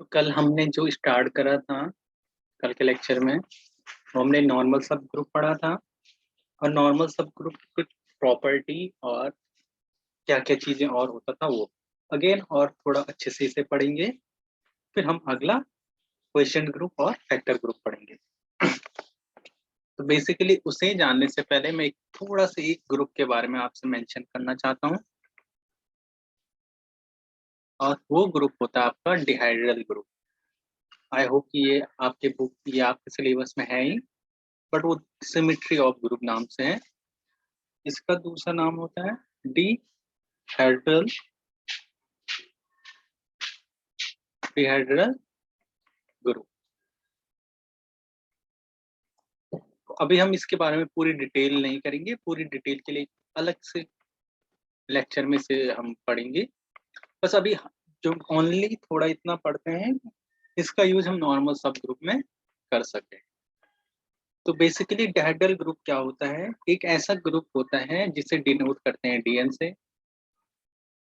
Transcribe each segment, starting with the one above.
तो कल हमने जो स्टार्ट करा था, कल के लेक्चर में वो हमने नॉर्मल सब ग्रुप पढ़ा था। और नॉर्मल सब ग्रुप की प्रॉपर्टी और क्या क्या चीजें और होता था वो अगेन और थोड़ा अच्छे से इसे पढ़ेंगे। फिर हम अगला क्वेश्चन ग्रुप और फैक्टर ग्रुप पढ़ेंगे। तो बेसिकली उसे जानने से पहले मैं थोड़ा सा एक ग्रुप के बारे में आपसे मेंशन करना चाहता हूँ, और वो ग्रुप होता है आपका डिहाइड्रल ग्रुप। आई होप कि ये आपके बुक ये आपके सिलेबस में है ही, बट वो सिमेट्री ऑफ ग्रुप नाम से है। इसका दूसरा नाम होता है डिहाइड्रल डिहाइड्रल ग्रुप। तो अभी हम इसके बारे में पूरी डिटेल नहीं करेंगे, पूरी डिटेल के लिए अलग से लेक्चर में से हम पढ़ेंगे। बस अभी जो ओनली थोड़ा इतना पढ़ते हैं, इसका यूज हम नॉर्मल सब ग्रुप में कर सके। तो बेसिकली डिहाइड्रल ग्रुप क्या होता है? एक ऐसा ग्रुप होता है जिसे डिनोट करते हैं डीएन से।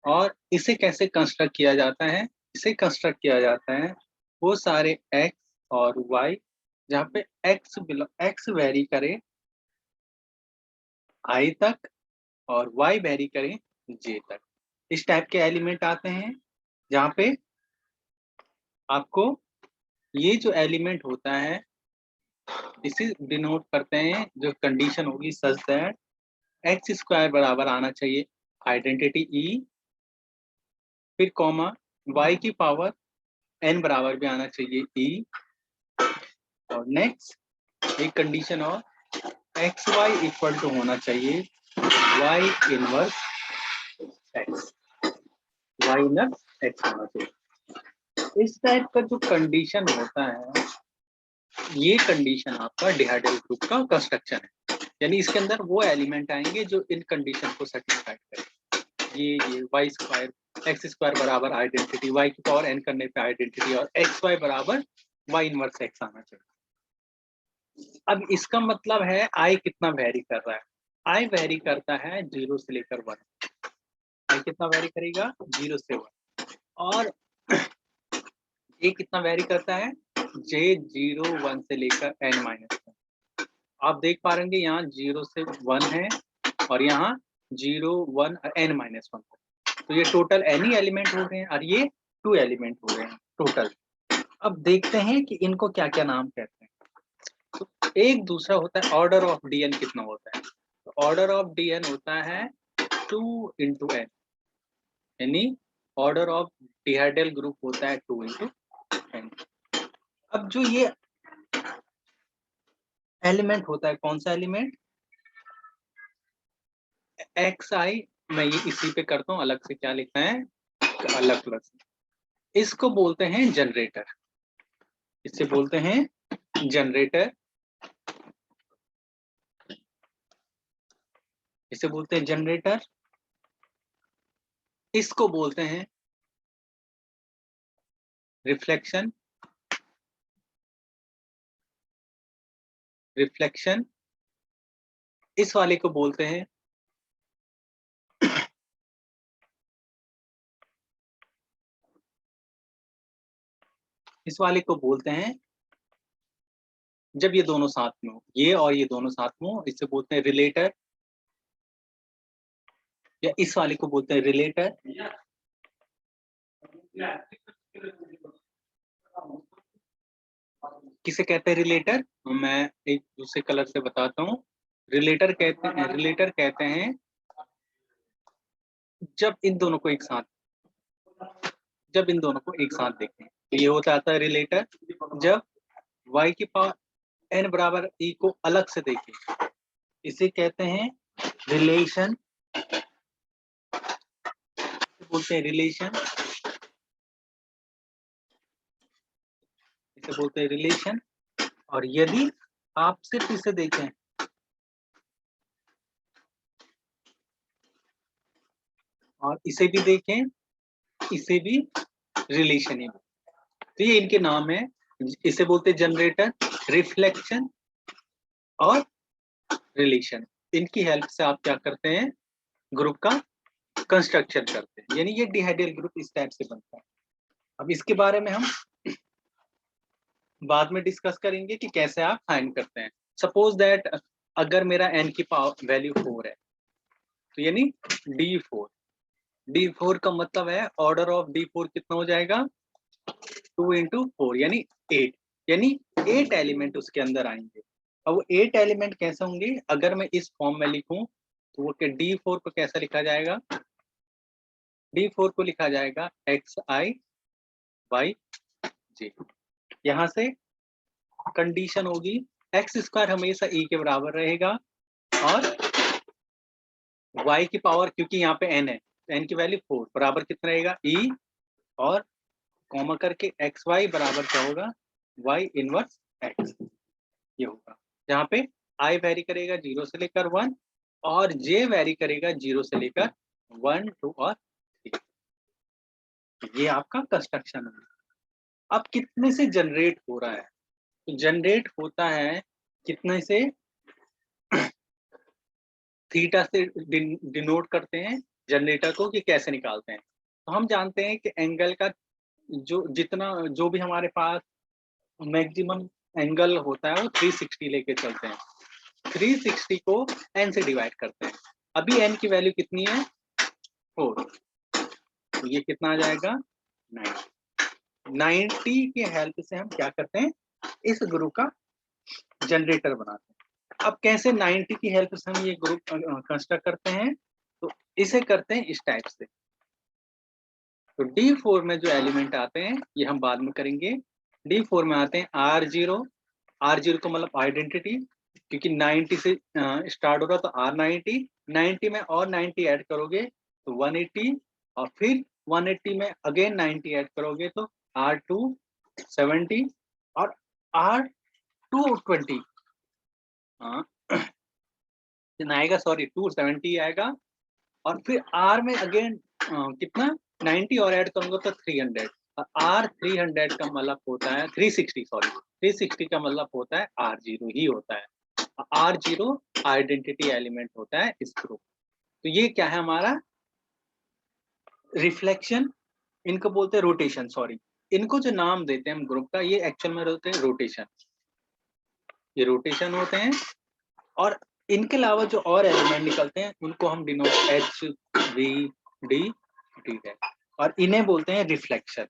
और इसे कैसे कंस्ट्रक्ट किया जाता है? इसे कंस्ट्रक्ट किया जाता है वो सारे एक्स और वाई, जहाँ पे एक्स वेरी करे आई तक और वाई वेरी करे जे तक। इस टाइप के एलिमेंट आते हैं जहाँ पे आपको ये जो एलिमेंट होता है इसे डिनोट करते हैं। जो कंडीशन होगी सच दैट एक्स स्क्वायर बराबर आना चाहिए आइडेंटिटी ई, फिर कॉमा वाई की पावर एन बराबर भी आना चाहिए ई, और नेक्स्ट एक कंडीशन और एक्स वाई इक्वल टू होना चाहिए y inverse x, y inverse x होना चाहिए। इस टाइप का जो कंडीशन होता है, ये कंडीशन आपका डिहाइड्रल ग्रुप का कंस्ट्रक्शन है। यानी इसके अंदर वो एलिमेंट आएंगे जो इन कंडीशन को सेटिस्फाई करें। ये वाई स्क्वायर एक्स स्क्वायर बराबर आइडेंटिटी वाई की पावर एन करने पे आइडेंटिटी, और एक्स वाई बराबर वाई इनवर्स एक्स आना चाहिए। अब इसका मतलब है आई कितना वेरी कर रहा है? आई वेरी करता है 0 से लेकर 1। आई कितना वेरी करेगा? 0 से 1। और ये कितना वेरी करता है? जे 0 1 से लेकर n माइनस 1। आप देख पा रहे यहाँ 0 से 1 है और यहाँ 0 1 n माइनस 1। तो ये टोटल n ही एलिमेंट हो रहे हैं और ये 2 एलिमेंट हो रहे हैं टोटल। अब देखते हैं कि इनको क्या क्या नाम कहते हैं। तो एक दूसरा होता है ऑर्डर ऑफ डीएन कितना होता है। तो ऑर्डर ऑफ डीएन होता है 2 इंटू n, यानी ऑर्डर ऑफ डिहाइड्रल ग्रुप होता है 2 इंटू n। अब जो ये एलिमेंट होता है, कौन सा एलिमेंट? एक्स आई, मैं ये इसी पे करता हूँ, अलग से क्या लिखना है अलग प्लस। इसको बोलते हैं जनरेटर, इसे बोलते हैं जनरेटर, इसे बोलते हैं जनरेटर। इसको बोलते हैं रिफ्लेक्शन, रिफ्लेक्शन। इस वाले को बोलते हैं इस वाले को बोलते हैं जब ये दोनों साथ में हो, ये और ये दोनों साथ में हो, इसे बोलते हैं रिलेटर, या इस वाले को बोलते हैं रिलेटर। किसे कहते हैं रिलेटर? मैं एक दूसरे कलर से बताता हूँ। रिलेटर कहते हैं जब इन दोनों को एक साथ देखें, तो ये होता आता है रिलेटर। जब y की पावर n बराबर e को अलग से देखें, इसे कहते हैं रिलेशन, बोलते हैं रिलेशन, इसे बोलते हैं रिलेशन। और यदि आप सिर्फ इसे देखें और इसे भी देखें, इसे भी रिलेशन ही। तो ये इनके नाम है, इसे बोलते हैं जनरेटर, रिफ्लेक्शन और रिलेशन। इनकी हेल्प से आप क्या करते हैं? ग्रुप का कंस्ट्रक्शन करते हैं। यानी ये डिहाइड्रल ग्रुप इस टाइप से बनता है। अब इसके बारे में हम बाद में डिस्कस करेंगे कि कैसे आप फाइंड करते हैं। सपोज दैट अगर मेरा n की पावर वैल्यू 4 है, तो यानी d4, d4 का मतलब है ऑर्डर ऑफ d4 कितना हो जाएगा, 2 into 4 यानी 8, यानी 8 एलिमेंट उसके अंदर आएंगे। अब वो 8 एलिमेंट कैसे होंगे, अगर मैं इस फॉर्म में लिखूं तो वो d4 को कैसा लिखा जाएगा, d4 को लिखा जाएगा xi y j। यहाँ से कंडीशन होगी एक्स स्क्वायर हमेशा e के बराबर रहेगा, और y की पावर, क्योंकि यहाँ पे n है तो n की वैल्यू 4 बराबर कितना रहेगा e, और कॉमा करके एक्स वाई बराबर क्या होगा, y इनवर्स x, ये होगा। जहाँ पे i वेरी करेगा 0 से लेकर 1 और j वेरी करेगा 0 से लेकर 1 2 और 3। ये आपका कंस्ट्रक्शन है। अब कितने से जनरेट हो रहा है, तो जनरेट होता है कितने से, थीटा से डिनोट करते हैं जनरेटर को कि कैसे निकालते हैं। तो हम जानते हैं कि एंगल का जो जितना जो भी हमारे पास मैक्सिमम एंगल होता है वो 360 लेके चलते हैं। 360 को n से डिवाइड करते हैं। अभी n की वैल्यू कितनी है 4, तो ये कितना आ जाएगा 90 की हेल्प से हम क्या करते हैं, इस ग्रुप का जनरेटर बनाते हैं। अब कैसे 90 की हेल्प से हम ये ग्रुप कंस्ट्रक्ट करते हैं, तो इसे करते हैं इस टाइप से। तो D4 में जो एलिमेंट आते हैं ये हम बाद में करेंगे। D4 में आते हैं R0, R0 का मतलब आइडेंटिटी, क्योंकि 90 से स्टार्ट हो रहा तो R90, 90 में और 90 ऐड करोगे तो 180, और फिर 180 में अगेन 90 ऐड करोगे तो R270 और R220 कितना आएगा, सॉरी 270 आएगा, और फिर R में अगेन कितना 90 और ऐड करूंगा तो 300, और R 300 का मतलब होता है 360, सॉरी 360 का मतलब होता है R0 ही होता है। R0 आइडेंटिटी एलिमेंट होता है इस ग्रुप। तो ये क्या है हमारा रिफ्लेक्शन, इनको बोलते हैं रोटेशन, सॉरी इनको जो नाम देते हैं हम ग्रुप का, ये एक्चुअल में होते हैं रोटेशन, ये रोटेशन होते हैं। और इनके अलावा जो और एलिमेंट निकलते हैं उनको हम denote H we D D है, और इन्हें बोलते हैं रिफ्लेक्शन,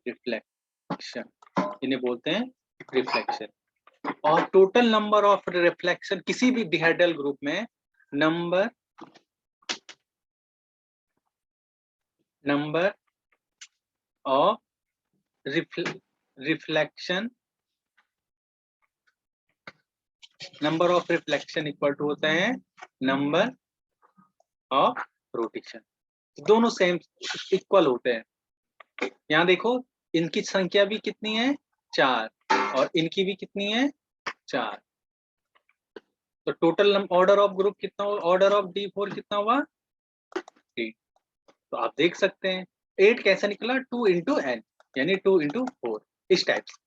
रिफ्लेक्शन इन्हें बोलते हैं रिफ्लेक्शन। और टोटल नंबर ऑफ रिफ्लेक्शन किसी भी डिहाइड्रल ग्रुप में, number of reflection, number of reflection equal to होता है नंबर ऑफ रोटेशन। दोनों सेम इक्वल होते हैं। यहाँ देखो इनकी संख्या भी कितनी है 4, और इनकी भी कितनी है 4, तो टोटल ऑर्डर ऑफ ग्रुप कितना, ऑर्डर ऑफ D4 कितना हुआ 8। तो आप देख सकते हैं 8 कैसे निकला, 2 into n यानी 2 into 4, इस टाइप से।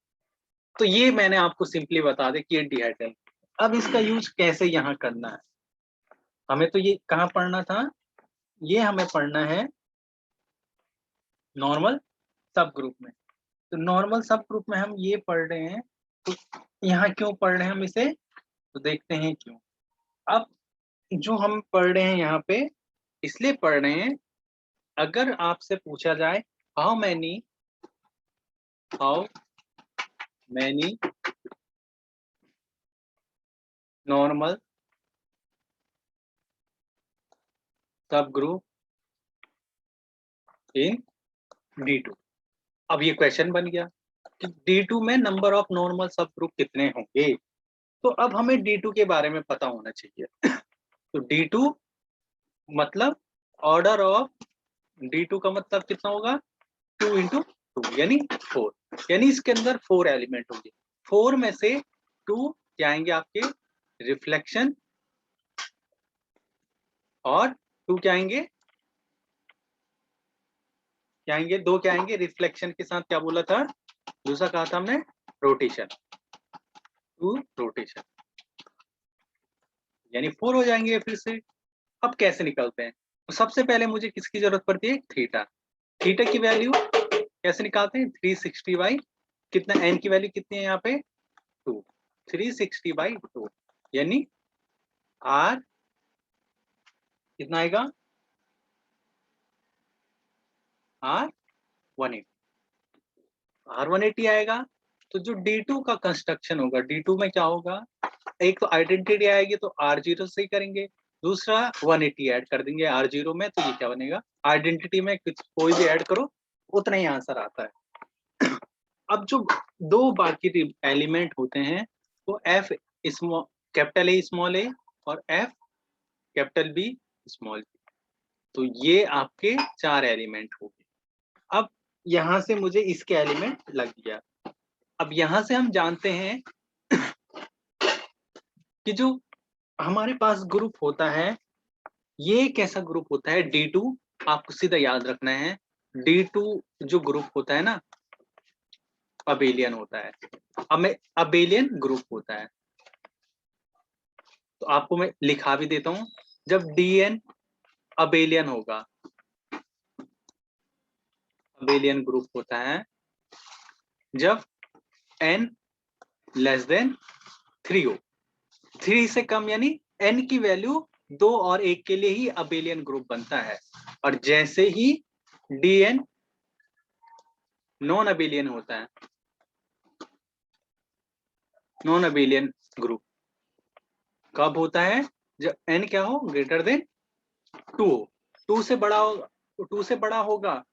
तो ये मैंने आपको सिंपली बता दे कि ये डिहाइड्रल। अब इसका यूज कैसे यहाँ करना है, हमें तो ये कहाँ पढ़ना था, ये हमें पढ़ना है नॉर्मल सब ग्रुप में। तो नॉर्मल सब ग्रुप में हम ये पढ़ रहे हैं, तो यहाँ क्यों पढ़ रहे हैं हम इसे, तो देखते हैं क्यों। अब जो हम पढ़ रहे हैं यहाँ पे इसलिए पढ़ रहे हैं, अगर आपसे पूछा जाए how many normal sub group in D2, अब ये क्वेश्चन बन गया कि D2 में number of normal sub group कितने होंगे। तो अब हमें D2 के बारे में पता होना चाहिए। तो D2 मतलब ऑर्डर ऑफ D2 का मतलब कितना होगा 2 into 2 यानी 4, यानी इसके अंदर 4 एलिमेंट होंगे। 4 में से 2 क्या आएंगे आपके रिफ्लेक्शन, और 2 क्या आएंगे, क्या आएंगे, 2 क्या आएंगे रिफ्लेक्शन के साथ, क्या बोला था दूसरा कहा था हमने रोटेशन, 2 रोटेशन यानी 4 हो जाएंगे फिर से। अब कैसे निकलते हैं, तो सबसे पहले मुझे किसकी जरूरत पड़ती है थीटा, थीटा की वैल्यू कैसे निकालते हैं 360 बाई कितना n की वैल्यू कितनी है यहाँ पे 2, 360/2 यानी r कितना आएगा r 180 R180 आएगा। तो जो D2 का कंस्ट्रक्शन होगा, D2 में क्या होगा, एक तो आइडेंटिटी आएगी तो R0 से ही करेंगे, दूसरा 180 ऐड कर देंगे R0 में, तो ये क्या बनेगा, आइडेंटिटी में कुछ कोई भी ऐड करो उतना ही आंसर आता है। अब जो दो बाकी एलिमेंट होते हैं वो F capital A small a और F capital B small b, तो ये आपके 4 एलिमेंट हो गए। अब यहां से मुझे इसके एलिमेंट लग गया। अब यहां से हम जानते हैं कि जो हमारे पास ग्रुप होता है ये कैसा ग्रुप होता है D2, आपको सीधा याद रखना है D2 जो ग्रुप होता है ना अबेलियन होता है, अबेलियन ग्रुप होता है। तो आपको मैं लिखा भी देता हूं, जब DN अबेलियन होगा, अबेलियन ग्रुप होता है जब n लेस देन 3 हो, 3 से कम यानी n की वैल्यू 2 और 1 के लिए ही अबेलियन ग्रुप बनता है। और जैसे ही DN नॉन अबेलियन होता है, नॉन अबेलियन ग्रुप कब होता है, जब n क्या हो ग्रेटर देन 2 हो, 2 से बड़ा होगा, 2 से बड़ा होगा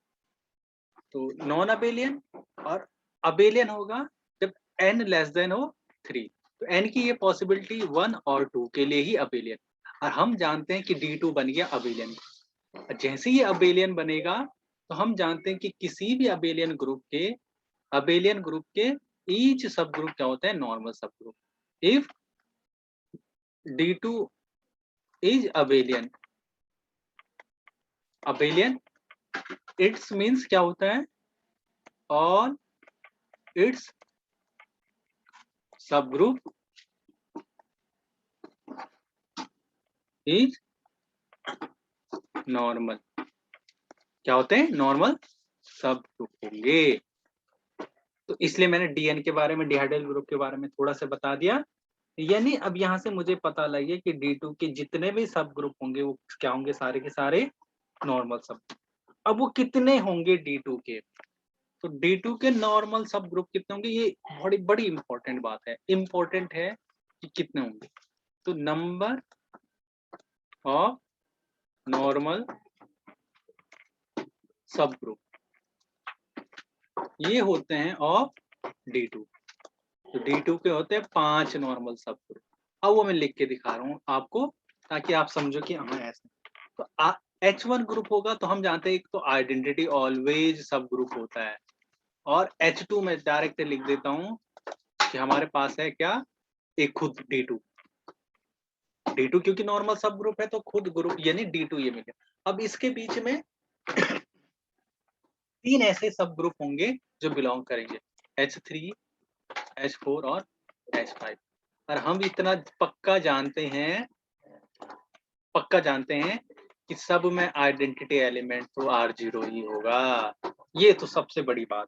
तो नॉन अबेलियन, और अबेलियन होगा जब n लेस देन हो 3। तो n की ये पॉसिबिलिटी 1 और 2 के लिए ही अबेलियन, और हम जानते हैं कि D2 बन गया अबेलियन। जैसे ही अबेलियन बनेगा तो हम जानते हैं कि किसी भी अबेलियन ग्रुप के ईच सब ग्रुप क्या होता है, normal sub group. If D2 is abelian, it's means क्या होता है, ऑल इट्स सब ग्रुप इज नॉर्मल। क्या होते हैं, नॉर्मल सब ग्रुप होंगे। तो इसलिए मैंने डीएन के बारे में, डिहाइड्रल ग्रुप के बारे में थोड़ा सा बता दिया। यानी अब यहाँ से मुझे पता लग गया कि D2 के जितने भी सब ग्रुप होंगे वो क्या होंगे, सारे के सारे नॉर्मल सब। अब वो कितने होंगे D2 के, तो D2 के नॉर्मल सब ग्रुप कितने होंगे, ये बड़ी बड़ी इंपॉर्टेंट बात है, इंपॉर्टेंट है कि कितने होंगे। तो number of normal sub group ये होते हैं ऑफ D2। तो D2 के होते हैं 5 नॉर्मल सब ग्रुप। अब वो मैं लिख के दिखा रहा हूँ आपको ताकि आप समझो कि हाँ ऐसे। तो H1 ग्रुप होगा तो हम जानते हैं एक तो आइडेंटिटी ऑलवेज सब ग्रुप होता है, और H2 में डायरेक्ट लिख देता हूँ कि हमारे पास है क्या, एक खुद D2 क्योंकि नॉर्मल सब ग्रुप है तो खुद ग्रुप यानी D2 ये मिले। अब इसके बीच में 3 ऐसे सब ग्रुप होंगे जो बिलोंग करेंगे, H3 H4 और H5। और हम इतना पक्का जानते हैं कि सब में आइडेंटिटी एलिमेंट तो R0 ही होगा, ये तो सबसे बड़ी बात।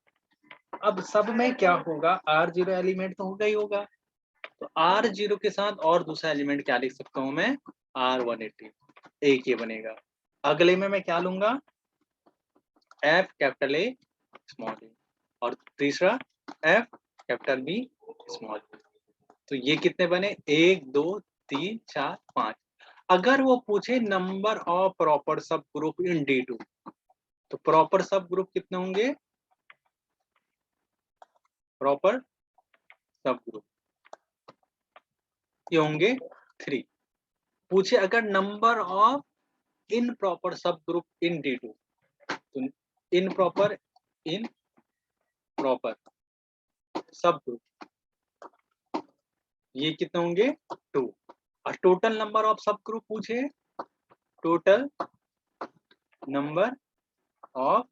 अब सब में क्या होगा, R0 एलिमेंट तो होगा ही होगा, तो R0 के साथ और दूसरा एलिमेंट क्या लिख सकता हूं मैं, R180, एक ये बनेगा। अगले में मैं क्या लूंगा, F capital A small a, और तीसरा F capital B small b। तो ये कितने बने, 1 2 3 4 5। अगर वो पूछे नंबर ऑफ प्रॉपर सब ग्रुप इन D2, तो प्रॉपर सब ग्रुप कितने होंगे, प्रॉपर सब ग्रुप ये होंगे 3। पूछे अगर नंबर ऑफ इन प्रॉपर सब ग्रुप इन D2, तो इन प्रॉपर सब ग्रुप ये कितने होंगे 2। और टोटल नंबर ऑफ सब ग्रुप पूछे, टोटल नंबर ऑफ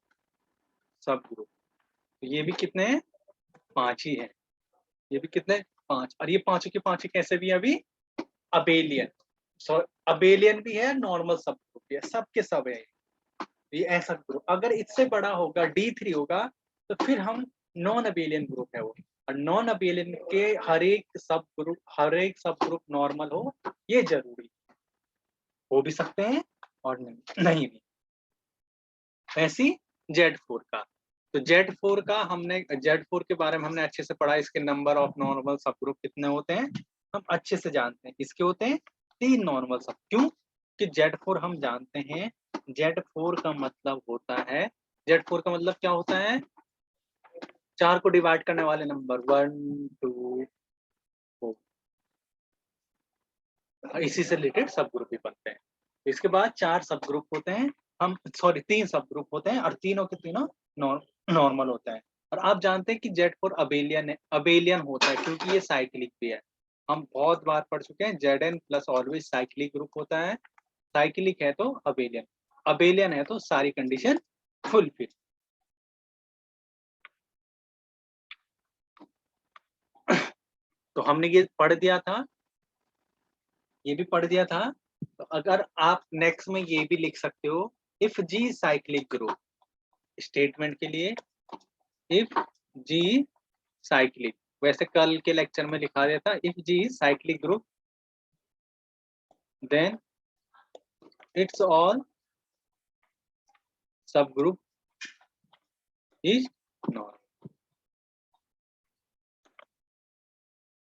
सब ग्रुप, तो ये भी कितने हैं, 5 ही है। ये भी कितने, 5, और ये पांचों के पांचों कैसे भी अभी अबेलियन, अबेलियन भी है, नॉर्मल सब ग्रुप भी है, सब के सब है। ये ऐसा ग्रुप अगर इससे बड़ा होगा D3 होगा तो फिर हम नॉन अबेलियन ग्रुप है वो, और नॉन अबेलियन के हर एक सब ग्रुप नॉर्मल हो, ये जरूरी हो भी सकते हैं और नहीं भी। ऐसी Z4 का, तो Z4 का हमने Z4 के बारे में हमने अच्छे से पढ़ा, इसके number of normal sub group कितने होते हैं हम अच्छे से जानते हैं। इसके होते हैं 3 नॉर्मल सब। क्यों कि Z4 हम जानते हैं, Z4 का मतलब होता है, Z4 का मतलब क्या होता है, 4 को डिवाइड करने वाले नंबर 1 2 4, इसी से रिलेटेड सब ग्रुप भी बनते हैं। इसके बाद 4 सब ग्रुप होते हैं, हम सॉरी 3 सब ग्रुप होते हैं, और तीनों के तीनों नॉर्मल होते हैं। और आप जानते हैं कि Z4 अबेलियन है, अबेलियन होता है क्योंकि ये साइक्लिक भी है। हम बहुत बार पढ़ चुके हैं, Zn plus always cyclic group होता है, साइक्लिक है तो अबेलियन, अबेलियन है तो सारी कंडीशन फुलफिल। तो हमने ये पढ़ दिया था, ये भी पढ़ दिया था। तो अगर आप नेक्स्ट में ये भी लिख सकते हो, if G cyclic group, statement के लिए इफ जी साइक्लिक, वैसे कल के लेक्चर में लिखा दिया था, if G cyclic group then its all सब ग्रुप इज नॉर्मल।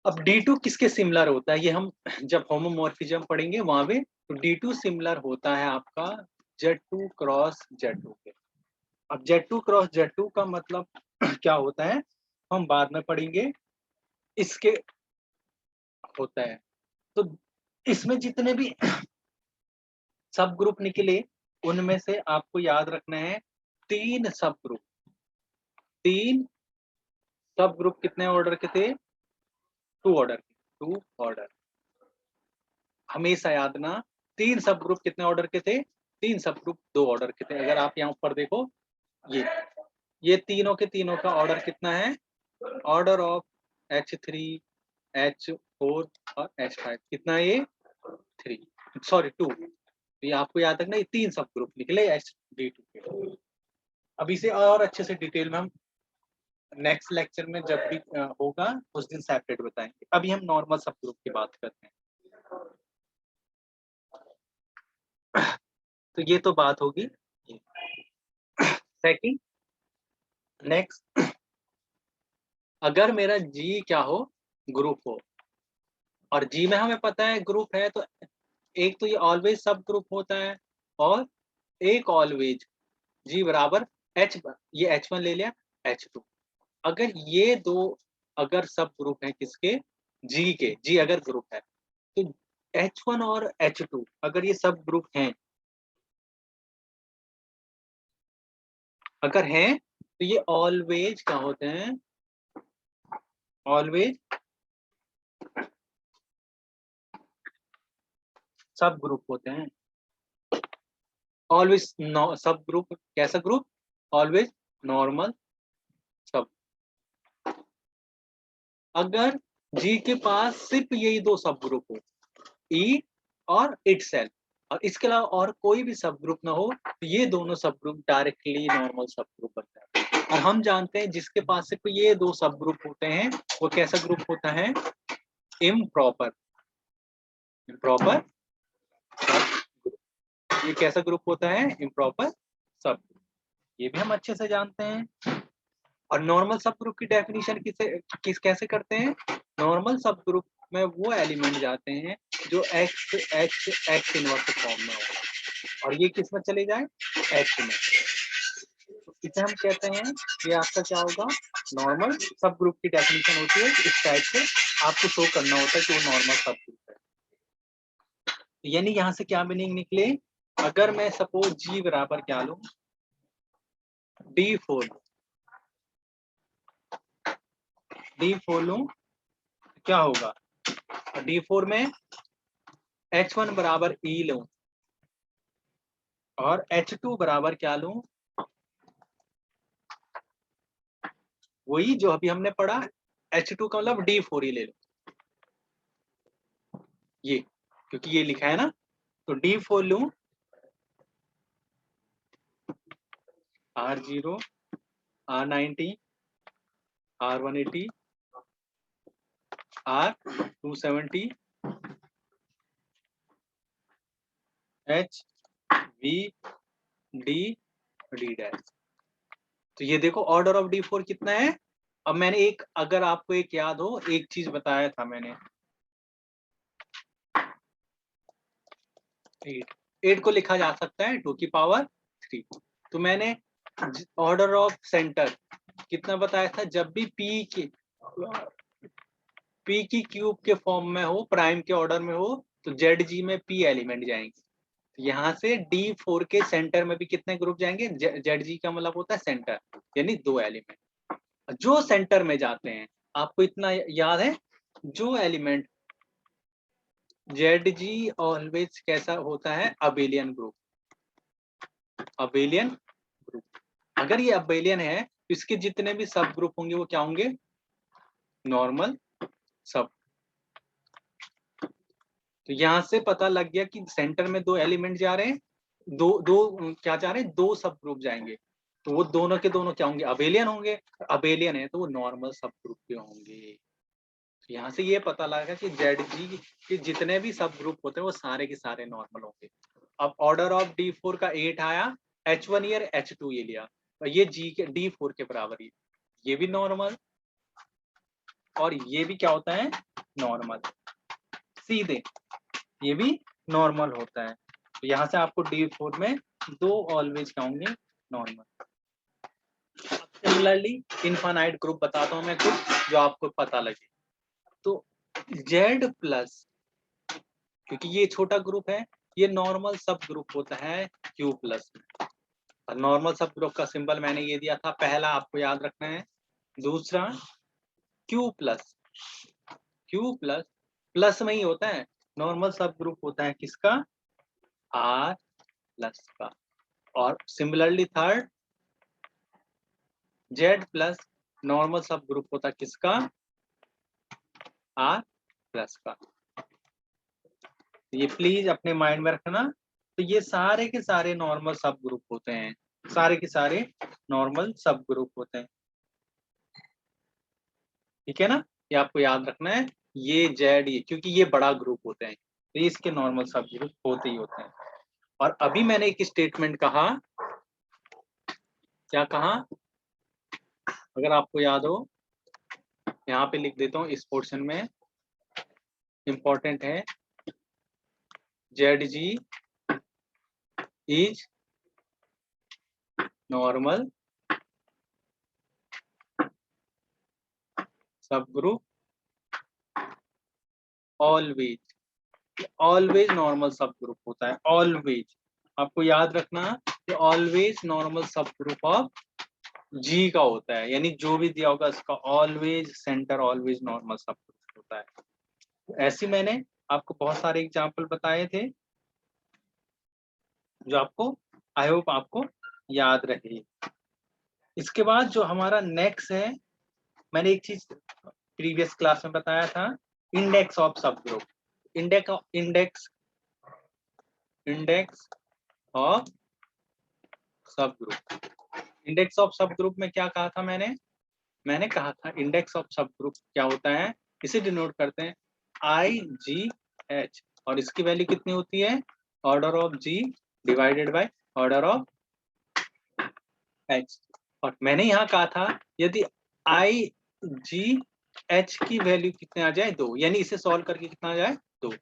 अब D2 किसके सिमिलर होता है, ये हम जब होमोमॉर्फिज्म पढ़ेंगे वहां पे, तो D2 सिमिलर होता है आपका Z2 क्रॉस Z2 के। अब Z2 क्रॉस Z2 का मतलब क्या होता है हम बाद में पढ़ेंगे, इसके होता है। तो इसमें जितने भी सब ग्रुप निकले, उनमें से आपको याद रखना है 3 सब ग्रुप, 3 सब ग्रुप कितने ऑर्डर के थे, 2 ऑर्डर के, 2 ऑर्डर, हमेशा याद ना। 3 सब ग्रुप कितने ऑर्डर के थे, 3 सब ग्रुप 2 ऑर्डर के थे। अगर आप यहाँ ऊपर देखो, ये तीनों के तीनों का ऑर्डर कितना है, ऑर्डर ऑफ H3 H4 और H5 कितना है, ये 3 सॉरी 2। ये आपको याद रखना, ये 3 सब ग्रुप निकले HD2 के। अब इसे और अच्छे से डिटेल में हम नेक्स्ट लेक्चर में जब भी होगा उस दिन सेपरेट बताएंगे। अभी हम नॉर्मल सब ग्रुप की बात करते हैं। तो ये तो बात होगी। सेकंड, नेक्स्ट, अगर मेरा जी क्या हो, ग्रुप हो, और जी में हमें पता है ग्रुप है, तो एक तो ये ऑलवेज सब ग्रुप होता है, और एक ऑलवेज जी बराबर H, ये H1 ले लिया H2। अगर ये दो अगर सब ग्रुप है किसके, जी के, जी अगर ग्रुप है, तो H1 और H2 अगर ये सब ग्रुप हैं, अगर हैं तो ये ऑलवेज क्या होते हैं, ऑलवेज सब ग्रुप होते हैं। ऑलवेज सब ग्रुप, कैसा ग्रुप, ऑलवेज नॉर्मल सब। अगर जी के पास सिर्फ यही दो सब ग्रुप हो, ई और इटसेल्फ, और इसके अलावा और कोई भी सब ग्रुप ना हो, तो ये दोनों सब group directly normal sub group बनता है। और हम जानते हैं जिसके पास सिर्फ ये दो सब ग्रुप होते हैं वो कैसा ग्रुप होता है, इम्प्रॉपर, इम्प्रॉपर सब। ये कैसा ग्रुप होता है, इम्प्रॉपर सब। ये भी हम अच्छे से जानते हैं। और नॉर्मल सब ग्रुप की डेफिनेशन कैसे करते हैं, नॉर्मल सब ग्रुप में वो एलिमेंट जाते हैं जो x x x inverse form में हो, और ये किस में चले जाए, एक्स में। तो इसे हम कहते हैं, ये आपका क्या होगा, नॉर्मल सब ग्रुप की डेफिनेशन होती है। इस टाइप से आपको शो करना होता है कि वो नॉर्मल सब ग्रुप है। यानी यहाँ से क्या मीनिंग निकले, अगर मैं सपोज जी बराबर क्या लूं, D4, D4 लूं, क्या होगा, D4 में H1 बराबर ई लूं, और H2 बराबर क्या लूं, वही जो अभी हमने पढ़ा, H2 का मतलब D4 ही ले लो, ये क्योंकि ये लिखा है ना, तो D4 लूं, R0 R90 R180, R270, H, V, D, D dash. तो ये देखो ऑर्डर ऑफ D4 कितना है। अब मैंने एक, अगर आपको एक याद हो, एक चीज बताया था मैंने, 8 को लिखा जा सकता है 2 की पावर 3। तो मैंने ऑर्डर ऑफ सेंटर कितना बताया था, जब भी P की क्यूब के फॉर्म में हो, प्राइम के ऑर्डर में हो, तो ZG में P एलिमेंट जाएंगे। यहाँ से D4 के सेंटर में भी कितने ग्रुप जाएंगे, ZG का मतलब होता है सेंटर, यानी 2 एलिमेंट जो सेंटर में जाते हैं। आपको इतना याद है, जो एलिमेंट ZG ऑलवेज कैसा होता है, अबेलियन ग्रुप। अबेलियन ग्रुप, अगर ये अबेलियन है तो इसके जितने भी सब ग्रुप होंगे वो क्या होंगे, नॉर्मल सब। तो यहां से पता लग गया कि सेंटर में 2 एलिमेंट जा रहे हैं, दो क्या जा रहे हैं, 2 सब ग्रुप जाएंगे। तो वो दोनों के दोनों क्या होंगे, अबेलियन होंगे। अबेलियन है तो वो नॉर्मल सब ग्रुप के होंगे। तो यहाँ से ये पता लगा कि ZG के जितने भी सब ग्रुप होते हैं वो सारे के सारे नॉर्मल होंगे। अब ऑर्डर ऑफ D4 का 8 आया, H1 ईयर H2 ये लिया, और ये G के D4 के बराबर ही, ये भी नॉर्मल और ये भी क्या होता है, नॉर्मल। सीधे ये भी नॉर्मल होता है। तो यहाँ से आपको D4 में 2 ऑलवेज क्या होंगे, नॉर्मल। सिमिलरली इनफाइनाइट ग्रुप बताता हूँ मैं कुछ जो आपको पता लगे। तो Z प्लस, क्योंकि ये छोटा ग्रुप है, ये नॉर्मल सब ग्रुप होता है Q प्लस में। नॉर्मल सब ग्रुप का सिंबल मैंने ये दिया था, पहला आपको याद रखना है। दूसरा Q plus, Q plus plus में ही होता है, नॉर्मल सब ग्रुप होता है किसका, R प्लस का। और similarly third Z plus, normal sub group होता है किसका, R प्लस का। ये प्लीज अपने माइंड में रखना। तो ये सारे के सारे नॉर्मल सब ग्रुप होते हैं, सारे के सारे नॉर्मल सब ग्रुप होते हैं, ठीक है ना। ये आपको याद रखना है, ये जेड, ये क्योंकि ये बड़ा ग्रुप होते हैं तो इसके नॉर्मल सब ग्रुप होते ही होते हैं। और अभी मैंने एक स्टेटमेंट कहा, क्या कहा, अगर आपको याद हो, यहाँ पे लिख देता हूँ इस पोर्शन में, इंपॉर्टेंट है। ZG is normal sub group always, always normal sub group होता है, ऑलवेज। आपको याद रखना कि always normal sub group of G का होता है, यानी जो भी दिया होगा इसका always centre always normal sub group होता है। तो ऐसे मैंने आपको बहुत सारे एग्जाम्पल बताए थे जो आपको, आई होप आपको याद रहे। इसके बाद जो हमारा नेक्स्ट है, मैंने एक चीज प्रीवियस क्लास में बताया था, इंडेक्स ऑफ सब ग्रुप। इंडेक्स इंडेक्स ऑफ सब ग्रुप, इंडेक्स ऑफ सब ग्रुप में क्या कहा था मैंने कहा था इंडेक्स ऑफ सब ग्रुप क्या होता है, इसे डिनोट करते हैं IGH, और इसकी वैल्यू कितनी होती है, order of G divided by order of H। और मैंने यहाँ कहा था यदि IGH की वैल्यू कितने आ जाए, 2, यानी इसे सॉल्व करके कितना आ जाए, 2,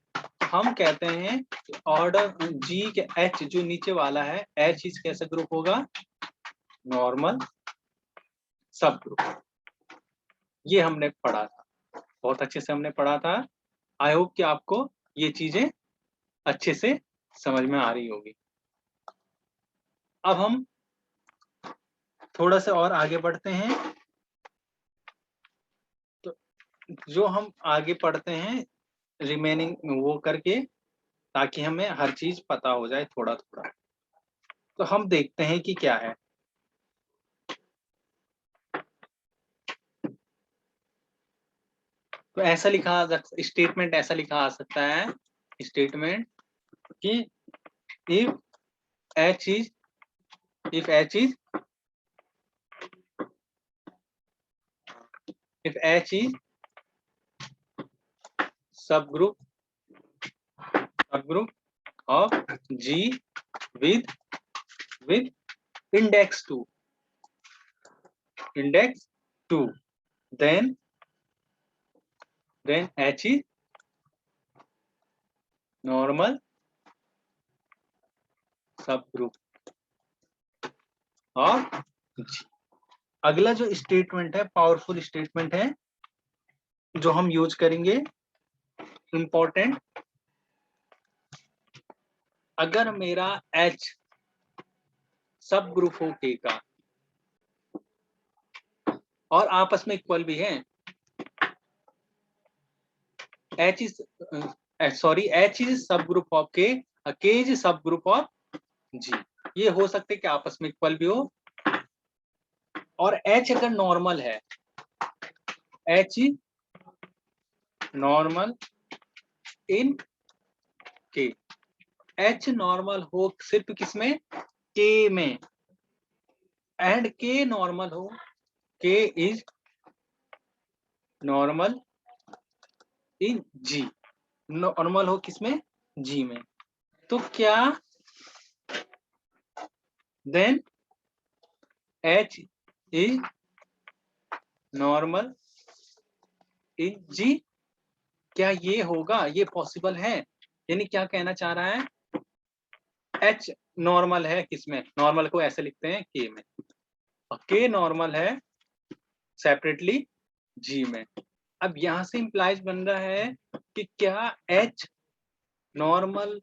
हम कहते हैं ऑर्डर G के H जो नीचे वाला है, H इस कैसा ग्रुप होगा, नॉर्मल सब ग्रुप। ये हमने पढ़ा था, बहुत अच्छे से हमने पढ़ा था। आई होप कि आपको ये चीजें अच्छे से समझ में आ रही होगी। अब हम थोड़ा सा और आगे बढ़ते हैं। तो जो हम आगे पढ़ते हैं रिमेनिंग वो करके, ताकि हमें हर चीज पता हो जाए थोड़ा थोड़ा। तो हम देखते हैं कि क्या है। तो ऐसा लिखा, स्टेटमेंट ऐसा लिखा आ सकता है, स्टेटमेंट कि if H is if H is subgroup of G with index 2, then H is normal subgroup of G। अगला जो स्टेटमेंट है, पावरफुल स्टेटमेंट है जो हम यूज करेंगे, इंपॉर्टेंट। अगर मेरा H सब ग्रुप हो K का और आपस में इक्वल भी है, H इज सब group of K, K is सब ग्रुप ऑफ G, ये हो सकते कि आपस में इक्वल भी हो। और H अगर नॉर्मल है, H is normal in K, H normal हो सिर्फ किसमें, K में, एंड K नॉर्मल हो, K is normal in G, normal हो किसमें, G में, तो क्या then H is normal in G, क्या ये होगा, ये पॉसिबल है? यानी क्या कहना चाह रहा है, H नॉर्मल है किसमें, नॉर्मल को ऐसे लिखते हैं K में, और K नॉर्मल है सेपरेटली G में। अब यहां से इंप्लाइज बन रहा है कि क्या H नॉर्मल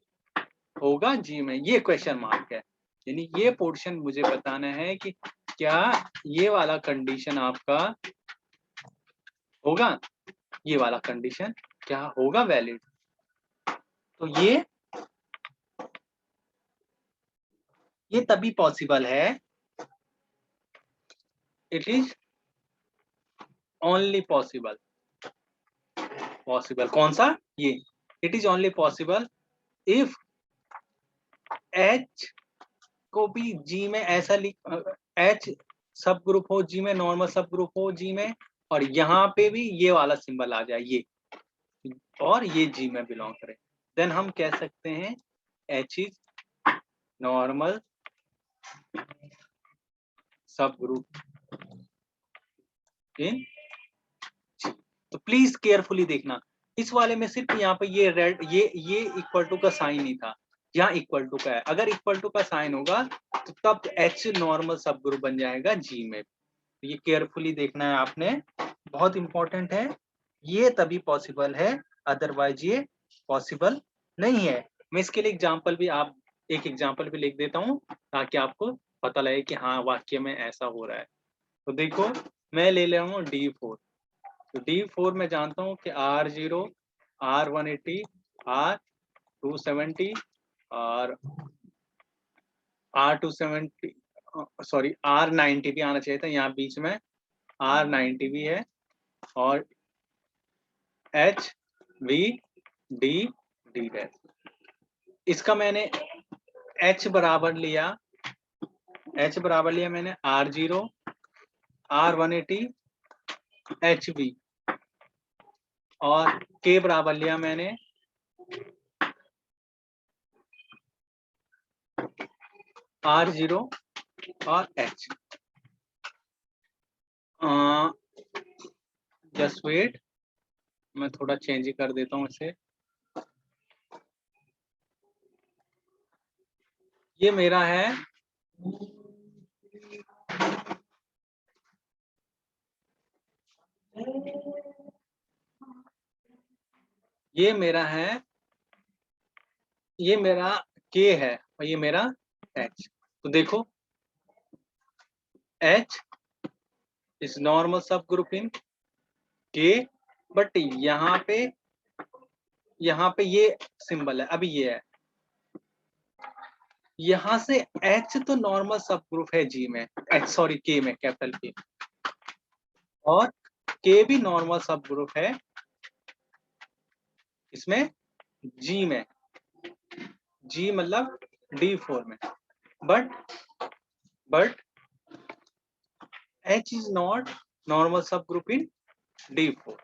होगा G में, ये क्वेश्चन मार्क है। यानी ये पोर्शन मुझे बताना है कि क्या ये वाला कंडीशन आपका होगा, ये वाला कंडीशन क्या होगा वैलिड। तो ये तभी पॉसिबल है, इट इज ओनली पॉसिबल, कौन सा, ये, it is only possible if H को भी G में ऐसा H सब ग्रुप हो G में, नॉर्मल सब ग्रुप हो G में, और यहाँ पे भी ये वाला सिंबल आ जाए ये, और ये G में बिलोंग करे, देन हम कह सकते हैं H is normal sub group in G। तो प्लीज केयरफुली देखना, इस वाले में सिर्फ यहाँ पे ये रेड, ये इक्वल टू का साइन ही था, यहाँ इक्वल टू का है, अगर इक्वल टू का साइन होगा तो तब H नॉर्मल सब ग्रुप बन जाएगा G में। ये केयरफुली देखना है आपने, बहुत इंपॉर्टेंट है, ये तभी पॉसिबल है, अदरवाइज ये पॉसिबल नहीं है। मैं इसके लिए एग्जांपल भी, आप एक एग्जांपल भी लिख देता हूँ ताकि आपको पता लगे कि हाँ वाक्य में ऐसा हो रहा है। तो देखो मैं ले रहा हूँ D4, तो D4 में जानता हूँ कि R0, R180, R270 और R270, सॉरी R90 भी आना चाहिए था, यहाँ बीच में R90 भी है, और HVD, इसका मैंने H बराबर लिया मैंने R0, R180, HV, और K बराबर लिया मैंने R0 और H। जस्ट वेट, मैं थोड़ा चेंज कर देता हूँ इसे। ये मेरा है ये मेरा K है और ये मेरा H। तो देखो H is normal sub group in K, but यहाँ पे ये सिंबल है, अभी ये है, यहाँ से H तो नॉर्मल सब ग्रुप है G में, सॉरी K में, कैपिटल K, और K भी नॉर्मल सब ग्रुप है इसमें G में, G मतलब D4 में, but H is not normal sub group in D4।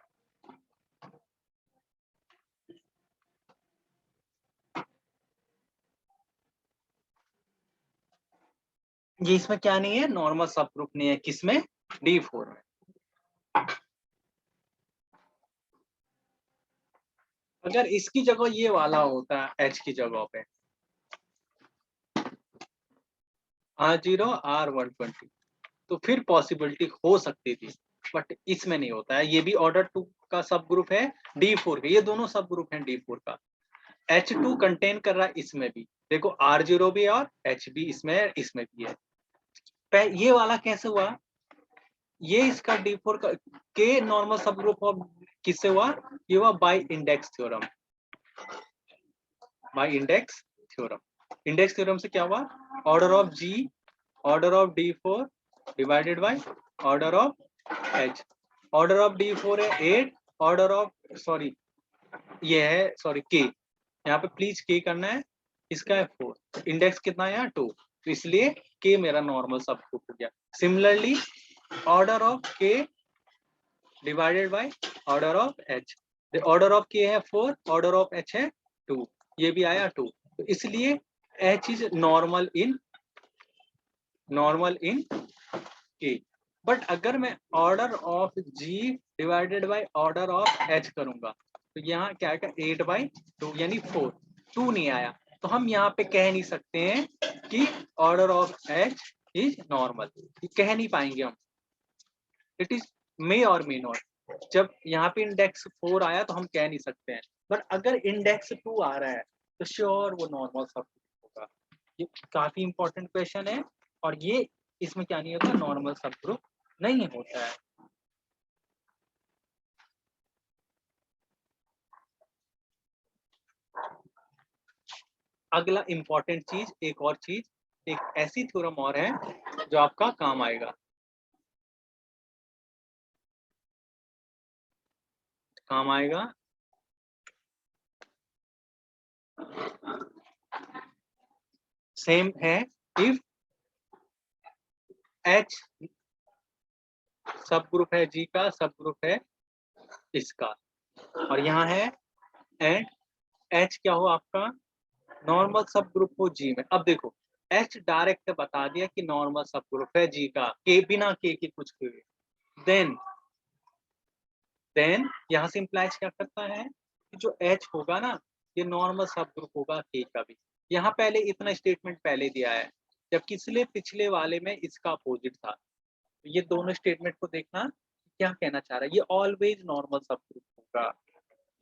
ये इसमें क्या नहीं है, नॉर्मल सब ग्रुप नहीं है, किसमें, D4 में। अगर इसकी जगह ये वाला होता है H की जगह पे R0 R120, तो फिर पॉसिबिलिटी हो सकती थी, बट इसमें नहीं होता है। ये भी ऑर्डर 2 का सब ग्रुप है, D4 का, ये दोनों सब ग्रुप हैं D4 का। H2 कंटेन कर रहा है इसमें भी, देखो R0 भी और H भी इसमें भी है। ये वाला कैसे हुआ, ये इसका D4 का के नॉर्मल सब ग्रुप ऑफ किससे हुआ, ये हुआ by index theorem. By index theorem, index theorem से क्या हुआ, order of G, order of D4 divided by order of H। Order of D4 है 8, ऑर्डर ऑफ सॉरी ये है सॉरी K, यहाँ पे प्लीज K करना है, इसका है 4, इंडेक्स कितना है यहाँ 2, तो इसलिए K मेरा नॉर्मल सब ग्रुप हो गया। Similarly order of K divided by order of H, order of K है 4, ऑर्डर ऑफ H है 2, ये भी आया 2, तो इसलिए H is normal in K। But अगर मैं order of G divided by order of H करूंगा तो यहाँ क्या आएगा 8/2 यानी 4, 2 नहीं आया, तो हम यहाँ पे कह नहीं सकते हैं कि order of H is normal, कह नहीं पाएंगे हम। इट इज मे और मे नॉट, जब यहाँ पे इंडेक्स 4 आया तो हम कह नहीं सकते हैं, बट अगर इंडेक्स 2 आ रहा है तो श्योर वो नॉर्मल सब होगा। ये काफी इंपॉर्टेंट क्वेश्चन है, और ये इसमें क्या नहीं होता, नॉर्मल सब ग्रुप नहीं होता है। अगला इंपॉर्टेंट चीज, एक और चीज, एक ऐसी थ्योरम और है जो आपका काम आएगा, सेम है, इफ H सब ग्रुप है G का, सब ग्रुप है इसका, और यहाँ है एंड H क्या हो आपका, नॉर्मल सब ग्रुप हो G में। अब देखो H डायरेक्ट बता दिया कि नॉर्मल सब ग्रुप है G का, के बिना के की कुछ के, देन यहाँ से इंप्लाइज क्या करता है कि जो H होगा ना, ये नॉर्मल सब ग्रुप होगा K का भी। यहाँ पहले इतना स्टेटमेंट पहले दिया है, जबकि इसलिए पिछले वाले में इसका अपोजिट था। तो ये दोनों स्टेटमेंट को देखना क्या कहना चाह रहा है, ये ऑलवेज नॉर्मल सब ग्रुप होगा,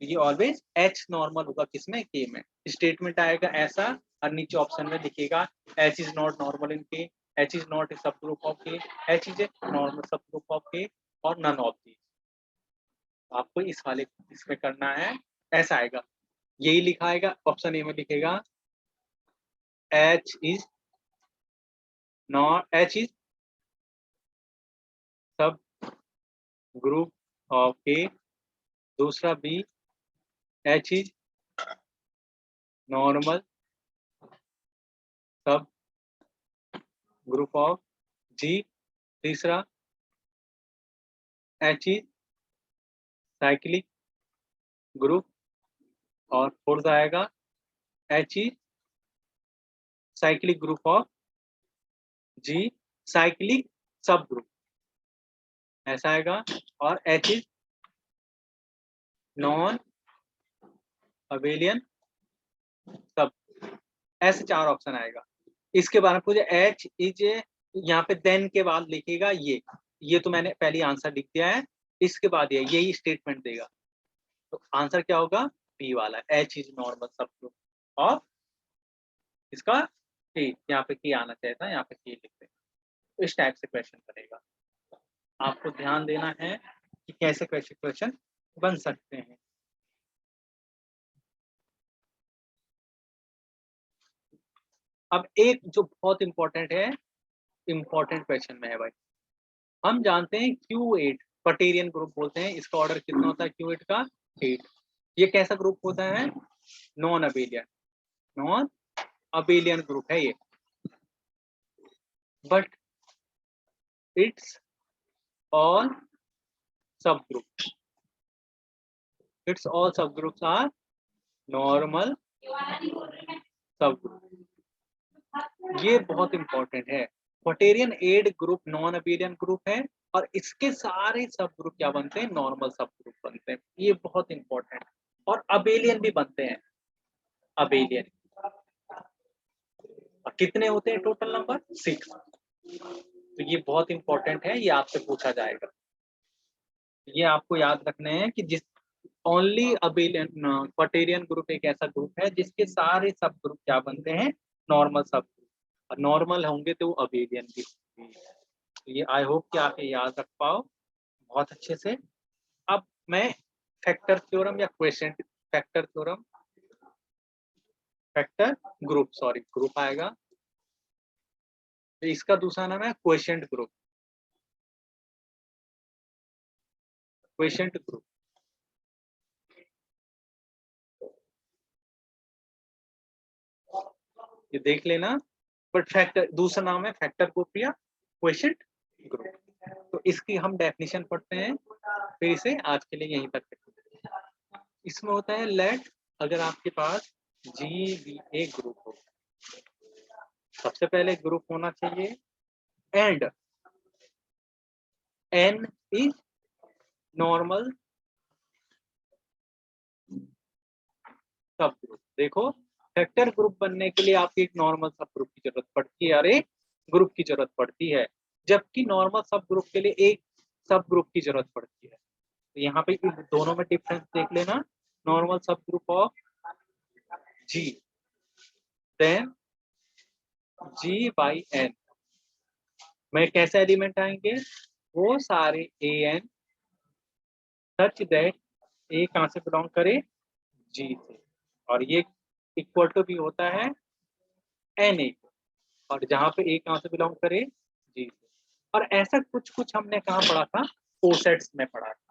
ये ऑलवेज H नॉर्मल होगा किसमें, K में। स्टेटमेंट आएगा ऐसा और नीचे ऑप्शन में दिखेगा H is not normal in K, H is not a sub group of K, H is a normal sub group of K और नन ऑफ दी। आपको इस वाले इसमें करना है, ऐसा आएगा, यही लिखा आएगा ऑप्शन ए में लिखेगा H इज सब ग्रुप ऑफ K, दूसरा B H is normal sub group of G, तीसरा H इज साइक्लिक ग्रुप, और फोर्थ आएगा H is cyclic group of G, cyclic सब ग्रुप, ऐसा आएगा, और H इज नॉन अबेलियन सब, ऐसे 4 ऑप्शन आएगा। इसके बाद पूछे H इज, यहाँ पे देन के बाद लिखेगा ये तो मैंने पहले आंसर लिख दिया है, इसके बाद यही स्टेटमेंट देगा, तो आंसर क्या होगा, बी वाला, H is normal sub group और इसका K, यहाँ पे K आना चाहिए था, यहाँ पे K लिखते हैं, तो इस टाइप से क्वेश्चन बनेगा। आपको ध्यान देना है कि कैसे क्वेश्चन बन सकते हैं। अब एक जो बहुत इंपॉर्टेंट है, इंपॉर्टेंट क्वेश्चन में है भाई, हम जानते हैं Q8 क्वाटेरियन ग्रुप बोलते हैं, इसका ऑर्डर कितना होता है Q8 का 8, ये कैसा ग्रुप होता है, नॉन अबेलियन ग्रुप है ये, बट इट्स ऑल सब group, it's all sub groups are normal sub group. ये बहुत इंपॉर्टेंट है। Quaternion group non abelian group है और इसके सारे सब ग्रुप क्या बनते हैं, नॉर्मल सब ग्रुप बनते हैं। ये बहुत इंपॉर्टेंट है। और अबेलियन भी बनते हैं, अबेलियन। और कितने होते हैं टोटल नंबर, 6। तो ये बहुत इंपॉर्टेंट है, ये आपसे पूछा जाएगा। ये आपको याद रखना है कि जिस ओनली अबेलियन क्वाटेरियन ग्रुप एक ऐसा ग्रुप है जिसके सारे सब ग्रुप क्या बनते हैं, नॉर्मल सब ग्रुप। और नॉर्मल होंगे तो अबेलियन भी होंगे। तो ये आई होप कि आप ये याद रख पाओ बहुत अच्छे से। अब मैं फैक्टर थ्योरम या question factor theorem, factor group, sorry group आएगा, तो इसका दूसरा नाम है क्वेश्चन ग्रुप। क्वेश्चन ग्रुप ये देख लेना। बट फैक्टर दूसरा नाम है फैक्टर ग्रुप या क्वेश्चन ग्रुप। तो इसकी हम डेफिनेशन पढ़ते हैं, फिर इसे आज के लिए यहीं तक रखते हैं। इसमें होता है लेट, अगर आपके पास GBA ग्रुप हो, सबसे पहले ग्रुप होना चाहिए and N is normal sub group. देखो फैक्टर ग्रुप बनने के लिए आपकी एक नॉर्मल सब ग्रुप की जरूरत पड़ती है और एक ग्रुप की जरूरत पड़ती है, जबकि नॉर्मल सब ग्रुप के लिए एक सब ग्रुप की जरूरत पड़ती है। तो यहाँ पे दोनों में डिफरेंस देख लेना। Normal sub group of G, then G/N में कैसे एलिमेंट आएंगे, वो सारे AN सच दैट A कहां से बिलोंग करे, G से। और ये इक्वल टू भी होता है Na, और जहां पे A कहां से बिलोंग करे, G से। और ऐसा कुछ कुछ हमने कहाँ पढ़ा था, कोसेट्स में पढ़ा था।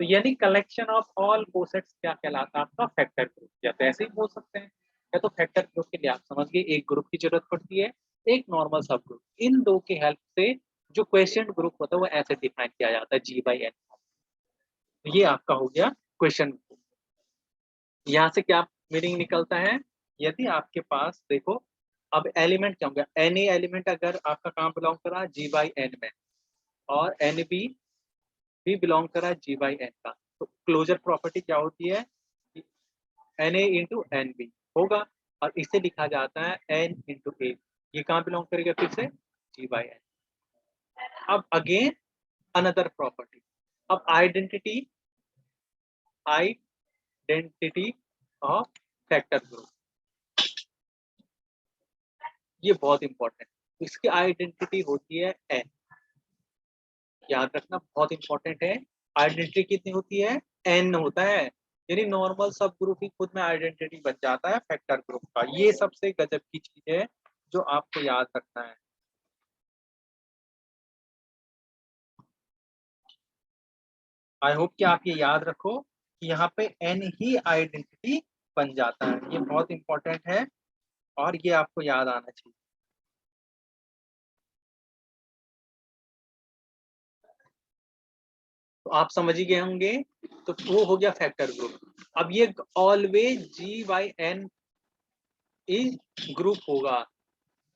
तो यानी कलेक्शन ऑफ ऑल कोसेट्स क्या कहलाता है आपका, फैक्टर ग्रुप। या तो ऐसे ही बोल सकते हैं, या तो फैक्टर ग्रुप के लिए आप समझ गए एक ग्रुप की जरूरत पड़ती है, एक नॉर्मल सब ग्रुप। इन दो की हेल्प से जो क्वेश्चन ग्रुप होता है वो ऐसे डिफाइन किया जाता है G/N। तो ये आपका हो गया क्वेश्चन। यहाँ से क्या मीनिंग निकलता है, यदि आपके पास देखो अब एलिमेंट क्या होगा, एनी एलिमेंट अगर आपका कहाँ बिलोंग कर रहा है, G/N में, और NB भी बिलोंग कर रहा है G/N का, तो क्लोजर प्रॉपर्टी क्या होती है, Na इंटू NB होगा। और इसे लिखा जाता है N इंटू A। ये कहाँ बिलोंग करेगा फिर से, G/N। अब अगेन अनदर प्रॉपर्टी, अब आइडेंटिटी ऑफ फैक्टर ग्रुप, ये बहुत इंपॉर्टेंट। इसकी आइडेंटिटी होती है N, याद रखना बहुत इंपॉर्टेंट है। आइडेंटिटी कितनी होती है, N होता है। यानी नॉर्मल सब ग्रुप ही खुद में आइडेंटिटी बन जाता है फैक्टर ग्रुप का। ये सबसे गजब की चीज है जो आपको याद रखना है। आई होप कि आप ये याद रखो कि यहाँ पे N ही आइडेंटिटी बन जाता है। ये बहुत इंपॉर्टेंट है और ये आपको याद आना चाहिए। तो आप समझ ही गए होंगे। तो वो हो गया फैक्टर ग्रुप। अब ये ऑलवेज G/N इज ग्रुप होगा,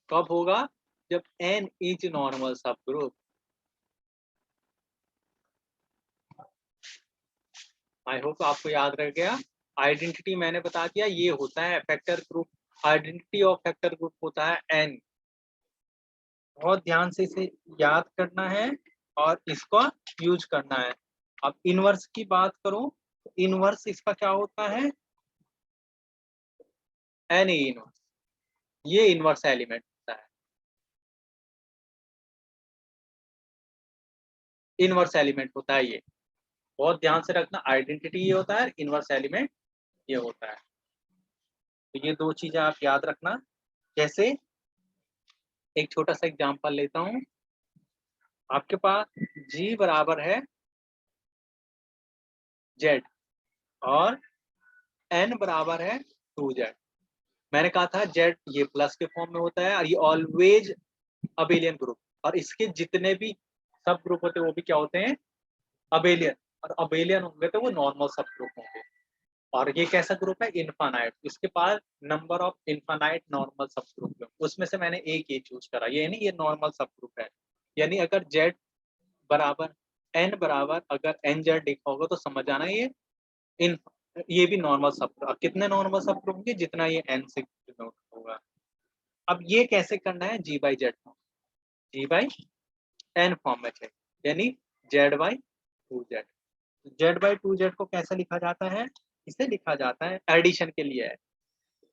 कब होगा, जब N is normal sub group. I hope आपको याद रह गया। आइडेंटिटी मैंने बता दिया, ये होता है factor group. Identity of factor group होता है N। बहुत ध्यान से इसे याद करना है और इसको यूज करना है। अब इनवर्स की बात करूं तो इनवर्स इसका क्या होता है, N इनवर्स। ये इनवर्स एलिमेंट होता है, इनवर्स एलिमेंट होता है ये। बहुत ध्यान से रखना, आइडेंटिटी ये होता है, इनवर्स एलिमेंट ये होता है। तो ये दो चीजें आप याद रखना। जैसे एक छोटा सा एग्जांपल लेता हूं, आपके पास G बराबर है Z और N बराबर है 2Z। मैंने कहा था Z ये प्लस के फॉर्म में होता है और ये ऑलवेज अबेलियन ग्रुप, और इसके जितने भी सब ग्रुप होते हैं वो भी क्या होते हैं, अबेलियन। और अबेलियन होंगे तो वो नॉर्मल सब ग्रुप होंगे। और ये कैसा ग्रुप है? इनफाइनाइट। इसके पास number of infinite normal sub group है, उसमें से मैंने एक ये चूज करा, ये नहीं, ये नॉर्मल सब ग्रुप है। यानी अगर z बराबर n बराबर अगर nz लिखा होगा तो समझ आना इन ये भी नॉर्मल सब ग्रुप। कितने नॉर्मल सब ग्रुप होंगे? जितना ये n से डिनोट होगा। अब ये कैसे करना है? g by Z form, g by n form में चाहिए, यानी z by 2z। z by 2z को कैसे लिखा जाता है? इसे लिखा जाता है, एडिशन के लिए है।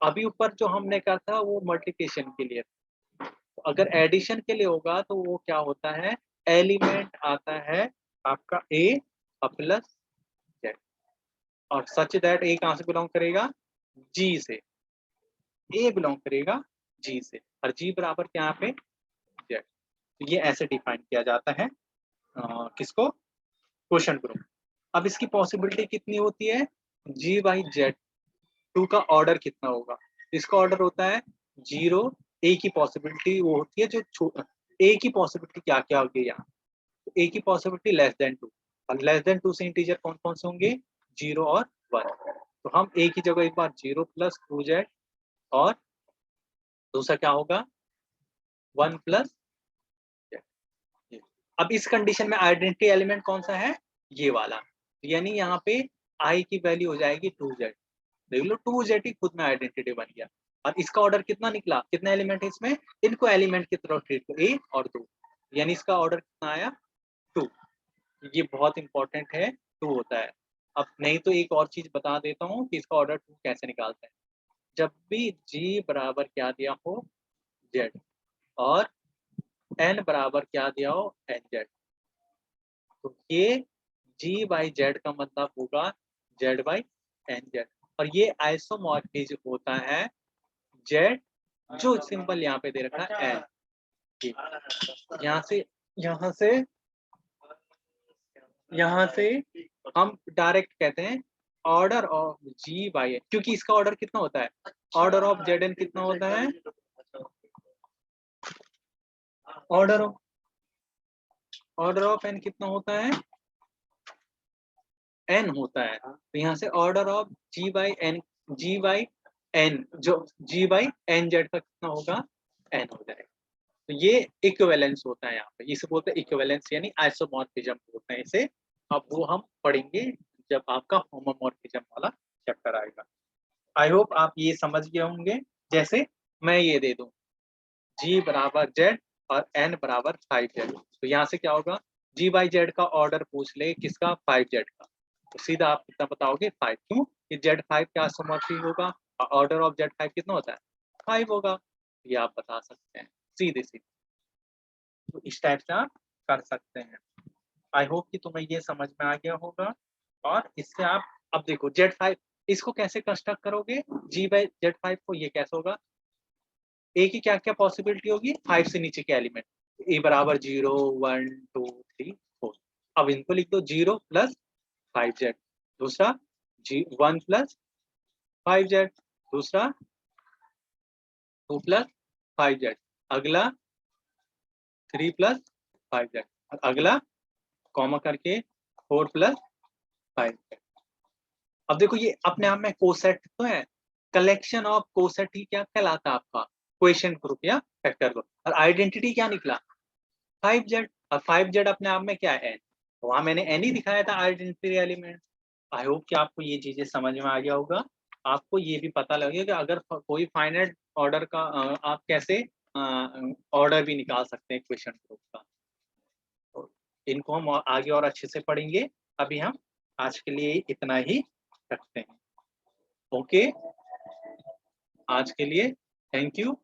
अभी ऊपर जो हमने कहा था वो मल्टीप्लिकेशन के लिए। तो अगर एडिशन के लिए होगा तो वो क्या होता है? एलिमेंट आता है आपका a प्लस z, और सच दैट a कहां से बिलोंग करेगा? g से। a बिलोंग करेगा g से, और g बराबर क्या यहाँ पे? z। तो ये ऐसे डिफाइन किया जाता है किसको? Question group. अब इसकी पॉसिबिलिटी कितनी होती है? g बाई जेड 2 का ऑर्डर कितना होगा? इसका ऑर्डर होता है 0। a की पॉसिबिलिटी वो होती है जो a की पॉसिबिलिटी क्या क्या होगी यहाँ? तो a की पॉसिबिलिटी लेस देन 2, और लेस देन 2 से इंटीजर कौन कौन से होंगे? 0 और 1। तो हम a की जगह एक बार 0 प्लस 2z, और दूसरा क्या होगा? 1 प्लस z। अब इस कंडीशन में आइडेंटिटी एलिमेंट कौन सा है? ये वाला। यानी यहाँ पे i की वैल्यू हो जाएगी 2z। देख लो 2z ही खुद में आइडेंटिटी बन गया। और इसका ऑर्डर कितना निकला? कितना एलिमेंट है इसमें? इनको एलिमेंट की तरह ट्रीट करो, 1 और 2, यानी इसका ऑर्डर कितना आया? 2। ये बहुत इंपॉर्टेंट है, 2 होता है। अब नहीं तो एक और चीज बता देता हूँ कि इसका ऑर्डर 2 कैसे निकालते हैं। जब भी g बराबर क्या दिया हो? z, और n बराबर क्या दिया हो? nz, तो ये g बाई जेड का मतलब होगा z बाई nz। और ये आइसोमॉर्फिज्म होता है z, जो सिंबल यहाँ पे दे रखा है n। यहाँ से यहाँ से यहाँ से हम डायरेक्ट कहते हैं order of g by N, क्योंकि इसका ऑर्डर कितना होता है? ऑर्डर ऑफ जेड एन कितना होता है? ऑर्डर ऑफ एन कितना होता है? एन होता है। तो यहाँ से order of g by N जो g बाई एन जेड का कितना होगा? एन हो जाएगा। तो ये इक्विवेलेंस होता है यहाँ पे, इसे बोलते हैं इक्विवेलेंस, यानी आइसोमॉर्फिज्म बोलते हैं इसे। अब वो हम पढ़ेंगे जब आपका होमोमॉर्फिज्म वाला चैप्टर आएगा। आई होप आप ये समझ गए होंगे। जैसे मैं ये दे दूं g बराबर z और n बराबर 5z, तो यहाँ से क्या होगा? g बाई जेड का ऑर्डर पूछ ले किसका? 5z का, तो सीधा आप कितना बताओगे? 5। क्यों? कि z5 क्या आइसोमॉर्फिक होगा, ऑर्डर ऑफ z5 कितना होता है? 5 होगा। ये आप बता सकते हैं सीधे सीधे। तो इस टाइप से आप कर सकते हैं। आई होप कि तुम्हें ये समझ में आ गया होगा। और इससे आप अब देखो z5 इसको कैसे कंस्ट्रक्ट करोगे? g बाई z5 को ये कैसे होगा? a की क्या क्या पॉसिबिलिटी होगी? 5 से नीचे के एलिमेंट, a बराबर 0 1 2 3 4। अब इनको लिख दो 0 प्लस 5z, दूसरा 1 प्लस 5z, दूसरा 2 प्लस 5z, अगला 3 प्लस 5z, और अगला कॉमा करके 4 प्लस 5z। अब देखो ये अपने आप में कोसेट तो है, कलेक्शन ऑफ कोसेट ही क्या कहलाता है आपका? क्वेश्चन ग्रुप या फैक्टर ग्रुप। और आइडेंटिटी क्या निकला? 5z। और 5z अपने आप में क्या है? n। वहां मैंने n ही दिखाया था आइडेंटिटी एलिमेंट। आई होप कि आपको ये चीजें समझ में आ गया होगा। आपको ये भी पता लगेगा कि अगर कोई फाइनाइट ऑर्डर का आप कैसे ऑर्डर भी निकाल सकते हैं क्वेश्चन ग्रुप का। तो इनको हम आगे और अच्छे से पढ़ेंगे। अभी हम आज के लिए इतना ही रखते हैं। ओके, आज के लिए थैंक यू।